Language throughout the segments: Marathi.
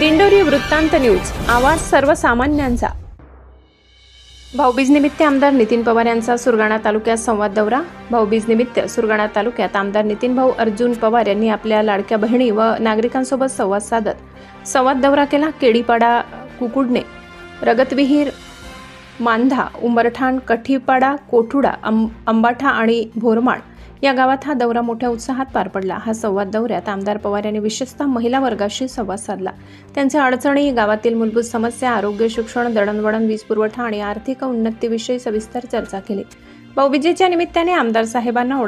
दिंडोरी वृत्तांत न्यूज, आवाज सर्वसामान्यांचा। भाऊबीज निमित्त आमदार नितीन पवार यांचा सुरगाणा तालुक्यात संवाद दौरा। भाऊबीज निमित्त सुरगाणा तालुक्यात आमदार नितीन भाऊ अर्जुन पवार यांनी आपल्या लाडक्या बहिणी व नागरिकांसोबत संवाद साधत संवाद दौरा केला। केडीपाडा, कुकुडणे, रगतविहीर, मांधा, उंबरठाण, कठीपाडा, कोठुडा, अंबाठा आणि भोरमाळ या गावात हा दौरा मोठ्या उत्साहात पार पडला। हा संवाद दौऱ्यात आमदार पवार यांनी विशेषतः महिला वर्गाशी संवाद साधला। त्यांच्या अडचणी, गावातील मूलभूत समस्या, आरोग्य, शिक्षण, दळणवळण, वीज पुरवठा आणि आर्थिक उन्नतीविषयी सविस्तर चर्चा केली। भाऊबीजेच्या निमित्ताने आमदार साहेबांना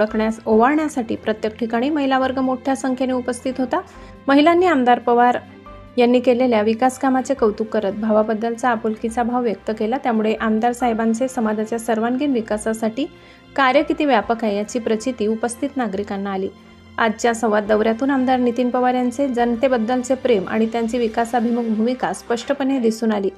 ओवाळण्यासाठी प्रत्येक ठिकाणी महिला वर्ग मोठ्या संख्येने उपस्थित होता। महिलांनी आमदार पवार यांनी केलेल्या विकास कामाचे कौतुक करत भावाबद्दलचा आपुलकीचा भाव व्यक्त केला। त्यामुळे आमदार साहेबांचे समाजाच्या सर्वांगीण विकासासाठी कार्य किती व्यापक आहे याची प्रचिती उपस्थित नागरिकांना आली। आजच्या संवाद दौऱ्यातून आमदार नितीन पवार यांचे जनतेबद्दलचे प्रेम आणि त्यांची विकासाभिमुख भूमिका स्पष्टपणे दिसून आली।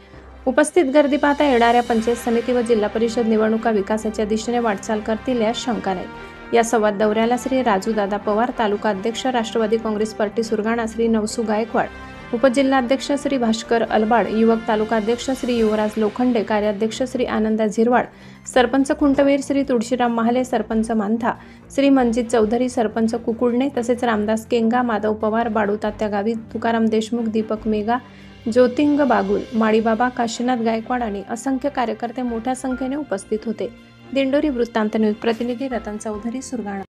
उपस्थित गर्दी पाहता येणाऱ्या पंचायत समिती व जिल्हा परिषद निवडणुका विकासाच्या दिशेने वाटचाल करतील यात शंका नाही। या संवाद दौऱ्याला श्री राजूदादा पवार, तालुका अध्यक्ष राष्ट्रवादी काँग्रेस पार्टी सुरगाणा श्री नवसू गायकवाड, उपजिल्हाध्यक्ष श्री भास्कर अलबाड, युवक तालुका अध्यक्ष श्री युवराज लोखंडे, कार्याध्यक्ष श्री आनंदा झिरवाड, सरपंच खुंटवीर श्री तुळशीराम महाले, सरपंच मांथा श्री मनजित चौधरी, सरपंच कुकुडणे, तसेच रामदास केंगा, माधव पवार, बाडू तात्या गावी, तुकाराम देशमुख, दीपक मेगा, ज्योतिंग बागुल, माळीबाबा, काशीनाथ गायकवाड आणि असंख्य कार्यकर्ते मोठ्या संख्येने उपस्थित होते। दिंडोरी वृत्तांत न्यूज प्रतिनिधी रतन चौधरी, सुरगाणा।